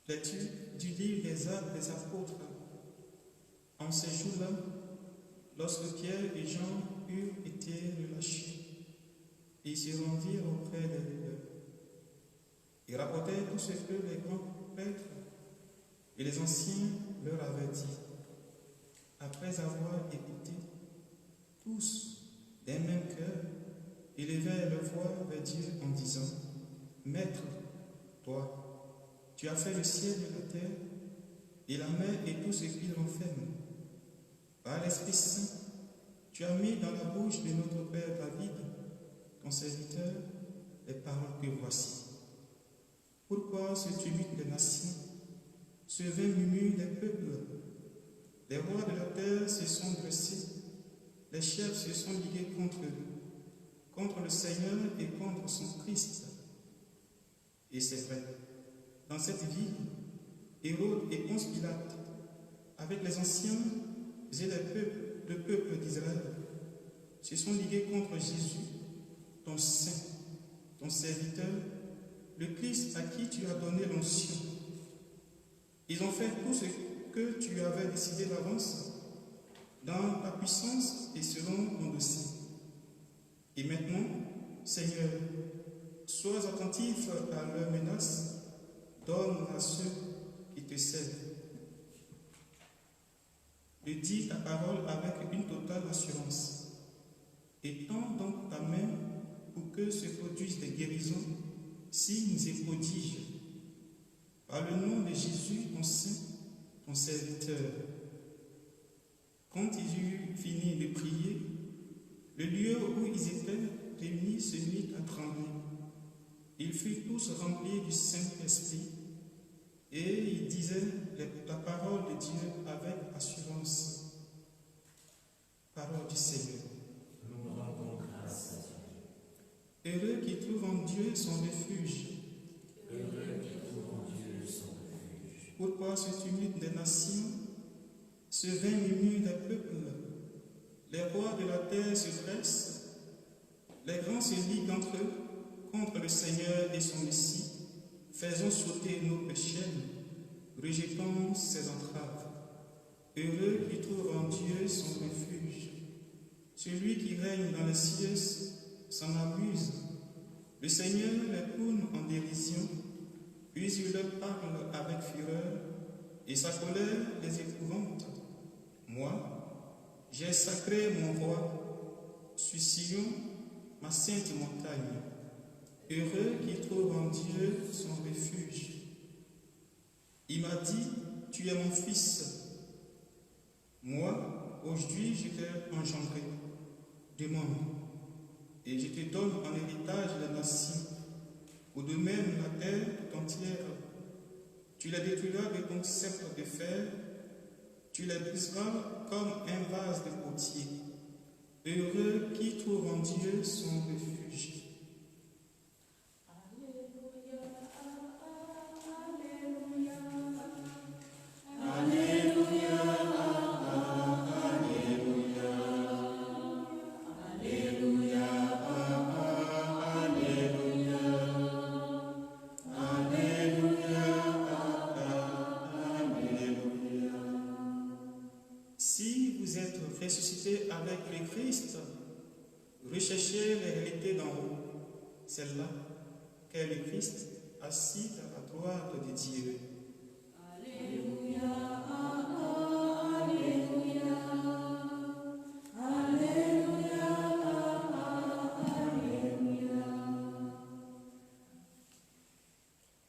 Lecture du livre des Actes des Apôtres. En ces jours-là, lorsque Pierre et Jean eurent été relâchés, ils se rendirent auprès des leaders. Ils rapportèrent tout ce que les grands prêtres et les anciens leur avaient dit. Après avoir écouté, tous, d'un même cœur, élevèrent leur voix vers Dieu en disant: Maître, toi, tu as fait le ciel et la terre, et la mer et tout ce qui renferme. Par l'Esprit Saint, tu as mis dans la bouche de notre Père David, ton serviteur, les paroles que voici. Pourquoi ce tumulte des nations, ce vain murmure des peuples? Les rois de la terre se sont dressés, les chefs se sont ligués contre le Seigneur et contre son Christ. Et c'est vrai, dans cette ville, Hérode et Ponce Pilate, avec les anciens et le peuple d'Israël, se sont ligués contre Jésus, ton saint, ton serviteur, le Christ à qui tu as donné l'onction. Ils ont fait tout ce que tu avais décidé d'avance, dans ta puissance et selon ton dessein. Et maintenant, Seigneur, sois attentif à leurs menaces, donne à ceux qui te servent de dire ta parole avec une totale assurance. Étends donc ta main pour que se produisent des guérisons, signes et prodiges. Par le nom de Jésus, ton saint, ton serviteur. Quand ils eurent fini de prier, le lieu où ils étaient réunis se mit à trembler. Ils furent tous remplis du Saint-Esprit et ils disaient la parole de Dieu avec assurance. Parole du Seigneur. Nous rendons grâce à Dieu. Heureux qui trouvent en Dieu son refuge. Heureux qui trouvent en Dieu son refuge. Pourquoi ce tumulte des nations, ce vain murmure des peuples? Les rois de la terre se dressent, les grands se liguent entre eux contre le Seigneur et son Messie. Faisons sauter nos chaînes, rejetons ses entraves. Heureux qui trouve en Dieu son refuge. Celui qui règne dans les cieux s'en amuse. Le Seigneur les tourne en dérision, puis il leur parle avec fureur, et sa colère les épouvante. Moi, j'ai sacré mon roi, sur Sion, ma sainte montagne. Heureux qui trouve en Dieu son refuge. Il m'a dit, tu es mon fils. Moi, aujourd'hui, je t'ai engendré. Demande, et je te donne en héritage les nations, ou de même la terre tout entière. Tu les détruiras de ton sceptre de fer, tu les briseras comme un vase de potier. Heureux qui trouve en Dieu son refuge. Si vous êtes ressuscité avec le Christ, recherchez les réalités d'en haut, celle-là qu'est le Christ, assis à la droite de Dieu. Alléluia, Alléluia, Alléluia, Alléluia.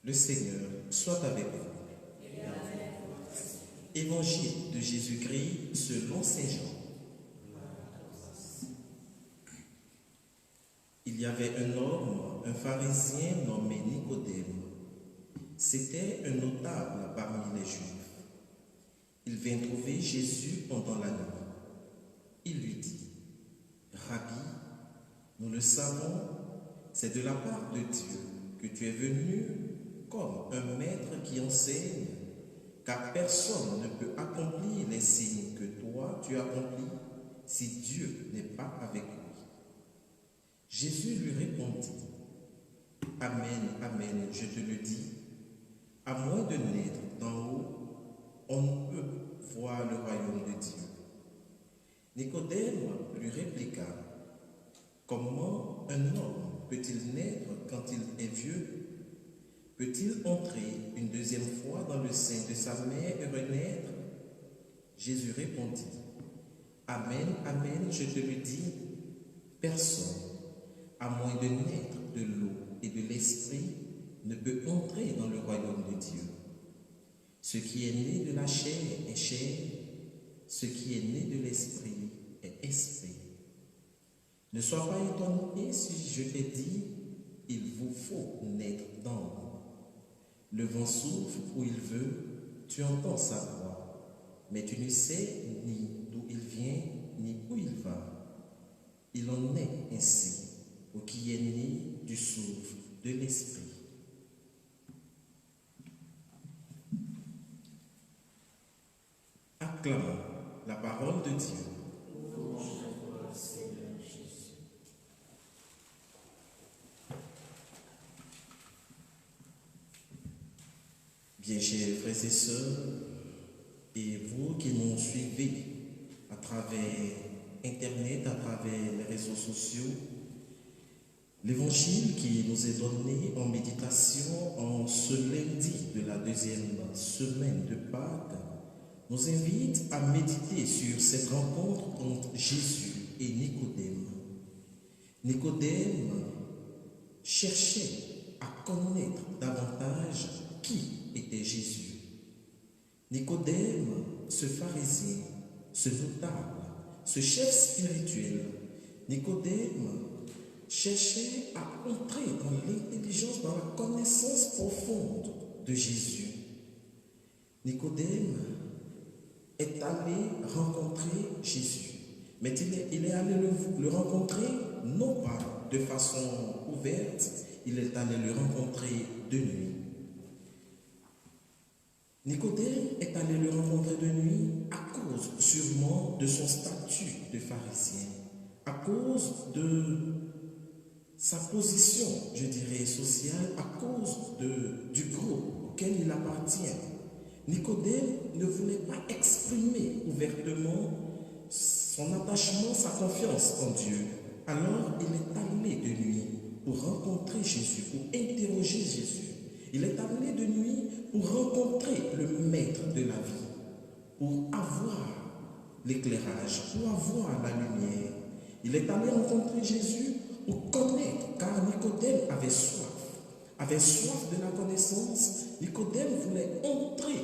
Le Seigneur soit avec vous. Évangile de Jésus-Christ selon Saint Jean. Il y avait un homme, un pharisien nommé Nicodème. C'était un notable parmi les Juifs. Il vint trouver Jésus pendant la nuit. Il lui dit: Rabbi, nous le savons, c'est de la part de Dieu que tu es venu comme un maître qui enseigne, car personne ne peut accomplir les signes que toi tu accomplis si Dieu n'est pas avec lui. Jésus lui répondit: Amen, amen, je te le dis, À moins de naître d'en haut, on ne peut voir le royaume de Dieu. Nicodème lui répliqua, comment un homme peut-il naître quand il est vieux? Peut-il entrer une deuxième fois dans le sein de sa mère et renaître? Jésus répondit, Amen, Amen, je te le dis, personne, à moins de naître de l'eau et de l'esprit, ne peut entrer dans le royaume de Dieu. Ce qui est né de la chair est chair, ce qui est né de l'esprit est esprit. Ne sois pas étonné si je te dis, il vous faut naître d'en haut. Le vent souffle où il veut, tu entends sa voix, mais tu ne sais ni d'où il vient, ni où il va. Il en est ainsi, au qui est né du souffle de l'esprit. Acclamons la parole de Dieu. Bien, chers frères et sœurs, et vous qui nous suivez à travers Internet, à travers les réseaux sociaux, l'évangile qui nous est donné en méditation en ce lundi de la deuxième semaine de Pâques nous invite à méditer sur cette rencontre entre Jésus et Nicodème. Nicodème cherchait à connaître davantage qui était Jésus. Nicodème, ce pharisien, ce notable, ce chef spirituel, Nicodème cherchait à entrer dans l'intelligence, dans la connaissance profonde de Jésus. Nicodème est allé rencontrer Jésus, mais il est allé le rencontrer non pas de façon ouverte, il est allé le rencontrer de nuit. Nicodème est allé le rencontrer de nuit à cause sûrement de son statut de pharisien, à cause de sa position, je dirais, sociale, à cause du groupe auquel il appartient. Nicodème ne voulait pas exprimer ouvertement son attachement, sa confiance en Dieu. Alors il est allé de nuit pour rencontrer Jésus, pour interroger Jésus. Il est allé de nuit pour rencontrer le maître de la vie, pour avoir l'éclairage, pour avoir la lumière. Il est allé rencontrer Jésus pour connaître, car Nicodème avait soif de la connaissance. Nicodème voulait entrer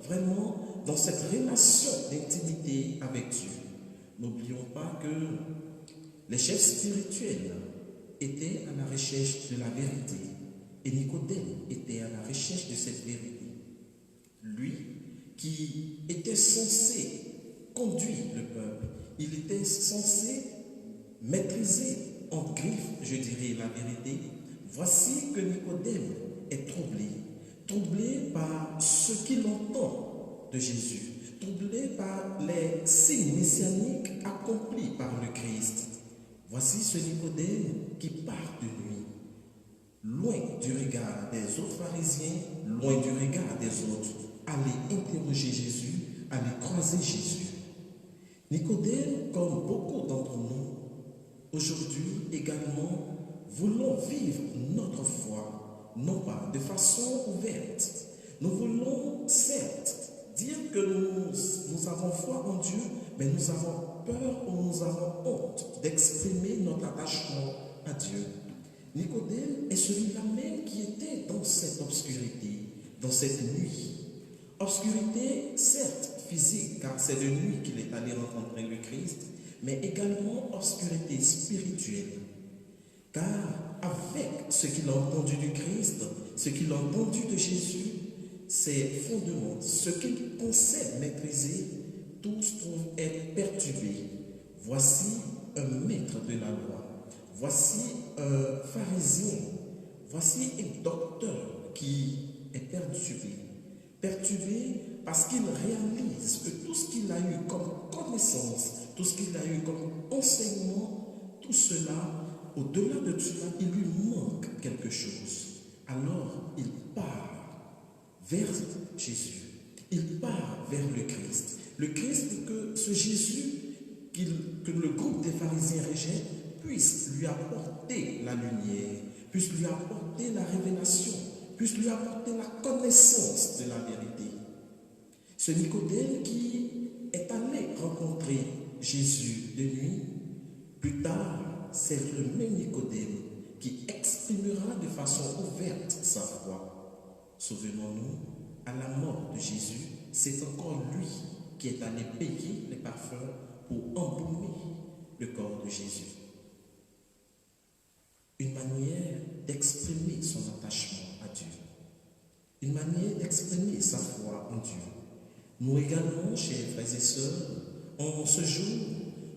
vraiment dans cette relation d'intimité avec Dieu. N'oublions pas que les chefs spirituels étaient à la recherche de la vérité et Nicodème était à la recherche de cette vérité. Lui qui était censé conduire le peuple, il était censé maîtriser en griffe, je dirais, la vérité. Voici que Nicodème est troublé par ce qu'il entend de Jésus, troublé par les signes messianiques accomplis par le Christ. Voici ce Nicodème qui part de nuit, loin du regard des autres pharisiens, loin du regard des autres, aller interroger Jésus, aller croiser Jésus. Nicodème, comme beaucoup d'entre nous, aujourd'hui également, voulons vivre notre foi, non pas de façon ouverte. Nous voulons certes dire que nous avons foi en Dieu, mais nous avons peur ou nous avons honte d'exprimer notre attachement à Dieu. Nicodème est celui-là même qui était dans cette obscurité, dans cette nuit. Obscurité, certes, physique, car c'est de nuit qu'il est allé rencontrer le Christ, mais également obscurité spirituelle. Car avec ce qu'il a entendu du Christ, ce qu'il a entendu de Jésus, ses fondements, ce qu'il pensait maîtriser, tous trouvent être perturbés. Voici un maître de la loi, voici un pharisien, voici un docteur qui est perturbé parce qu'il réalise que tout ce qu'il a eu comme connaissance, tout ce qu'il a eu comme enseignement, tout cela, au-delà de cela, il lui manque quelque chose. Alors, il part vers Jésus. Il part vers le Christ. Le Christ pour que ce Jésus que le groupe des pharisiens rejettent puisse lui apporter la lumière, puisse lui apporter la révélation, puisse lui apporter la connaissance de la vérité. Ce Nicodème qui est allé rencontrer Jésus de nuit, plus tard, c'est le même Nicodème qui exprimera de façon ouverte sa foi. Souvenons-nous, à la mort de Jésus, c'est encore lui qui est allé payer les parfums pour embaumer le corps de Jésus. Une manière d'exprimer son attachement à Dieu. Une manière d'exprimer sa foi en Dieu. Nous également, chers frères et sœurs, en ce jour,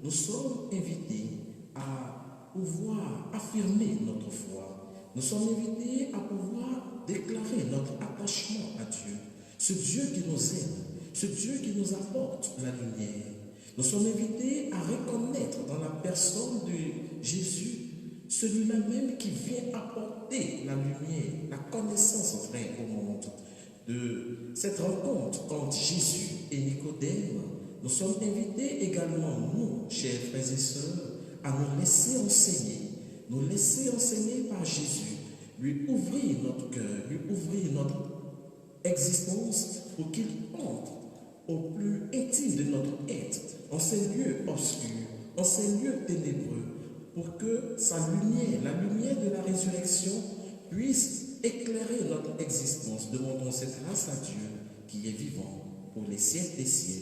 nous sommes invités à pouvoir affirmer notre foi. Nous sommes invités à pouvoir déclarer notre attachement à Dieu. Ce Dieu qui nous aime, ce Dieu qui nous apporte la lumière. Nous sommes invités à reconnaître dans la personne de Jésus celui-là même qui vient apporter la lumière, la connaissance vraie au monde. De cette rencontre entre Jésus et Nicodème, nous sommes invités également, nous, chers frères et sœurs, à nous laisser enseigner par Jésus, lui ouvrir notre cœur, lui ouvrir notre existence pour qu'il entre au plus intime de notre être, en ces lieux obscurs, en ces lieux ténébreux, pour que sa lumière, la lumière de la résurrection, puisse éclairer notre existence. Demandons cette grâce à Dieu qui est vivant pour les siècles des siècles.